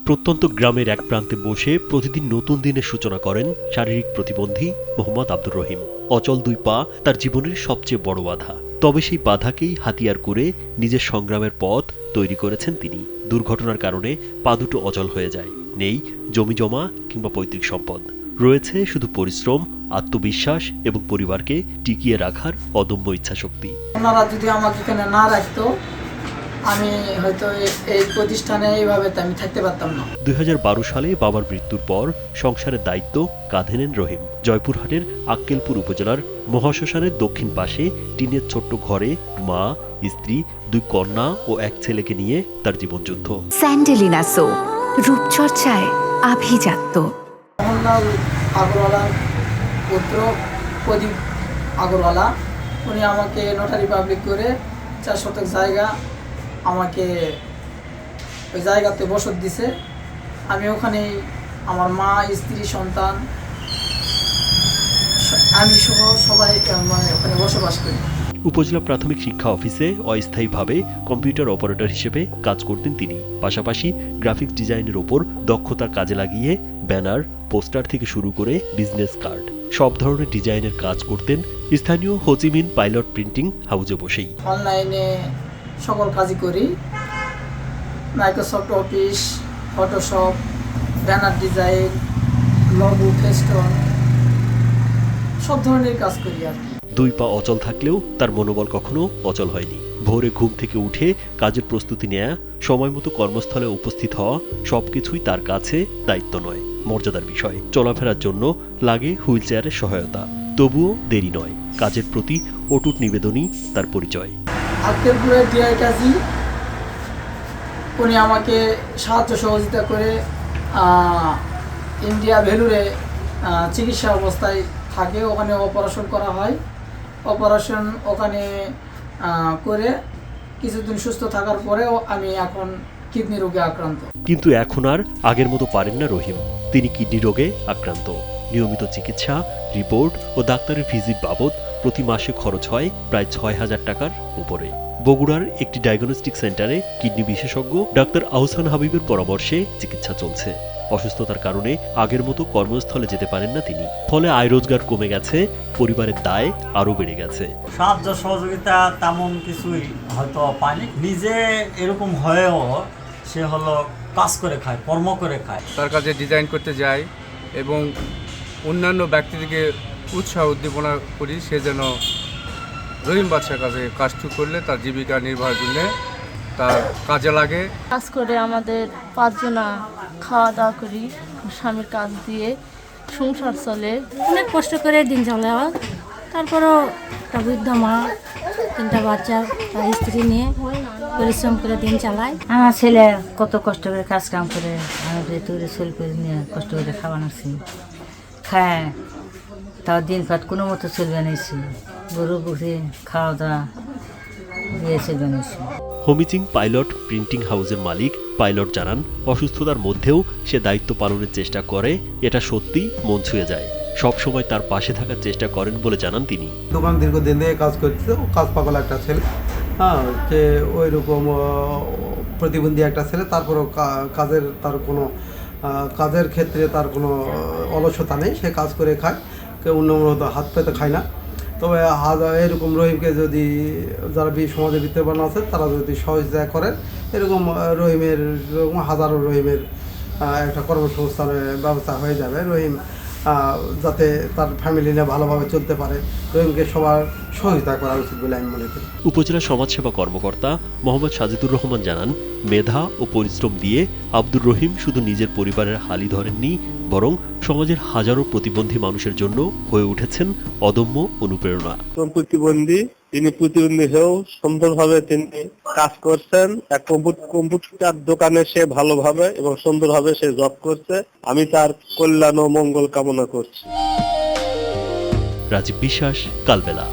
প্রত্যন্ত গ্রামের এক প্রান্তে বসে প্রতিদিন নতুন দিনের সূচনা করেন শারীরিক প্রতিবন্ধী মোহাম্মদ আব্দুর রহিম। অচল দুই পা তার জীবনের সবচেয়ে বড় বাধা। তবে সেই বাধাকেই হাতিয়ার করে নিজের সংগ্রামের পথ তৈরি করেছেন তিনি। দুর্ঘটনার কারণে পা দুটো অচল হয়ে যায়। নেই জমিজমা কিংবা পৈতৃক সম্পদ, রয়েছে শুধু পরিশ্রম, আত্মবিশ্বাস এবং পরিবারকে টিকিয়ে রাখার অদম্য ইচ্ছাশক্তি। ওনারা যদি আমাকে এখানে না রাখতো, আমি হয়তো এই প্রতিষ্ঠানে এইভাবে আমি থাকতে পারতাম না। 2012 সালে বাবার মৃত্যুর পর সংসারের দায়িত্ব কাঁধে নেন রহিম। জয়পুরহাটের আক্কেলপুর উপজেলার মহাশ্মশানের দক্ষিণ পাশে টিনের ছোট্ট ঘরে মা, স্ত্রী, 2 কন্যা ও 1 ছেলেকে নিয়ে তার জীবনযুদ্ধ। স্যান্ডেলিনা সো, রূপচর্চায় আভিজাত্য। মোহনলাল আগরওয়ালার পুত্র প্রদীপ আগরওয়ালা, উনি আমাকে নোটারি পাবলিক করে 4 শতক জায়গা আমাকে ওই জায়গাতে বসত দিছে। আমি ওখানেই আমার মা, স্ত্রী, সন্তান, আমি সহ সবাই ওখানে বসবাস করি। উপজেলা প্রাথমিক শিক্ষা অফিসে অস্থায়ীভাবে কম্পিউটার অপারেটর হিসেবে কাজ করতেন তিনি। পাশাপাশি গ্রাফিক্স ডিজাইনের ওপর দক্ষতা কাজে লাগিয়ে ব্যানার, পোস্টার থেকে শুরু করে বিজনেস কার্ড সব ধরনের ডিজাইনের কাজ করতেন স্থানীয় হোচিমিন পাইলট প্রিন্টিং হাউজে বসেই। অনলাইনে সকল কাজই করি, Microsoft office, Photoshop, banner design, logo, festoon, সব ধরনের কাজ করি আর কি। 2 পা অচল থাকলেও তার মনোবল কখনো অচল হয়নি। ভোরে ঘুম থেকে উঠে কাজের প্রস্তুতি নেয়া, সময় মতো কর্মস্থলে উপস্থিত হওয়া সবকিছুই তার কাছে দায়িত্ব নয়, মর্যাদার বিষয়। চলাফেরার জন্য লাগে হুইল চেয়ারের সহায়তা, তবুও দেরি নয়। কাজের প্রতি অটুট নিবেদনই তার পরিচয়। আক্কেলপুরের ডিআই কাজী, উনি আমাকে সাহায্য সহযোগিতা করে ইন্ডিয়া ভেলুরে চিকিৎসা অবস্থায় থাকে, ওখানে অপারেশন করা হয়। অপারেশন ওখানে করে কিছুদিন সুস্থ থাকার পরেও আমি এখন কিডনি রোগে আক্রান্ত। কিন্তু এখন আর আগের মতো পারেন না রহিম। তিনি কিডনি রোগে আক্রান্ত। নিয়মিত চিকিৎসা, রিপোর্ট ও ডাক্তারের ভিজিট বাবদ প্রতি মাসে খরচ হয় প্রায় 6,000 টাকার উপরে। বগুড়ার একটি ডায়াগনস্টিক সেন্টারে কিডনি বিশেষজ্ঞ ডাক্তার আহসান হাবিবের পরামর্শে চিকিৎসা চলছে। অসুস্থতার কারণে আগের মতো কর্মস্থলে যেতে পারেন না তিনি। ফলে আয় রোজগার কমে গেছে, পরিবারের দায় আরো বেড়ে গেছে। সাহায্য সহযোগিতা তেমন কিছুই হয়তো পায়নি। নিজে এরকম হয়েও সে হলো কাজ করে খায়, কর্ম করে খায়। তার কাছে ডিজাইন করতে যাই এবং অন্যান্য ব্যক্তিদেরকে উৎসাহ উদ্দীপনা করি, সে যেন রহিম বাদশার কাছে কাজটুকু করলে তার জীবিকা নির্বাহের জন্য তার কাজে লাগে। কাজ করে আমাদের 5 জনা খাওয়া দাওয়া করি, স্বামীর কাজ দিয়ে সংসার চলে। অনেক কষ্ট করে দিন চালাও, তারপরও একটা বৃদ্ধ মা, 3টা বাচ্চা, তার স্ত্রী নিয়ে পরিশ্রম করে দিন চালায়। আমার ছেলে কত কষ্ট করে কাজ কাম করে আমাদের তৈরি চল করে নিয়ে কষ্ট করে খাওয়ানোছি, খায় তাও দিন পাত কোনো মতো চলবে নিয়েছি, গরু বুঝে খাওয়া দাওয়া দিয়ে চলবে নিয়েছি। হোমিচিং পাইলট প্রিন্টিং হাউসের মালিক পাইলট জানান, অসুস্থতার মধ্যেও সে দায়িত্ব পালনের চেষ্টা করে, এটা সত্যি মন ছুঁয়ে যায়। সব সময় তার পাশে থাকার চেষ্টা করেন বলে জানান তিনি। দোকান দীর্ঘদিন থেকে কাজ করছে, কাজ পাগল একটা ছেলে, যে ওই রকম প্রতিবন্ধী একটা ছেলে, তারপরও কাজের তার কোনো কাজের ক্ষেত্রে তার কোনো অলসতা নেই, সে কাজ করে খায়, কেউ অন্যমত হাত পেতে খায় না। তবে এরকম রহিমকে যদি যারা সমাজে বিত্তবান আছে তারা যদি সহযোগিতা করেন, এরকম রহিমের হাজারো রহিমের একটা কর্মসংস্থানের ব্যবস্থা হয়ে যাবে। রহিম যাতে তার ফ্যামিলি নিয়ে ভালোভাবে চলতে পারে, রহিমকে সবার সহযোগিতা করা উচিত বলে আমি মনে করি। উপজেলা সমাজসেবা কর্মকর্তা মোহাম্মদ সাজিদুর রহমান জানান, মেধা ও পরিশ্রম দিয়ে আব্দুর রহিম শুধু নিজের পরিবারের হালই ধরেননি, বরং সমাজের হাজারো প্রতিবন্ধী মানুষের জন্য হয়ে উঠেছেন অদম্য অনুপ্রেরণা। প্রতিবন্ধী, তিনি প্রতিবন্ধী হয়েও সুন্দরভাবে তিনি কাজ করছেন। এক কম্পিউটার দোকানে সে ভালোভাবে এবং সুন্দরভাবে সে জব করছে। আমি তার কল্যাণ ও মঙ্গল কামনা করছি। রাজীব বিশ্বাস, কালবেলা।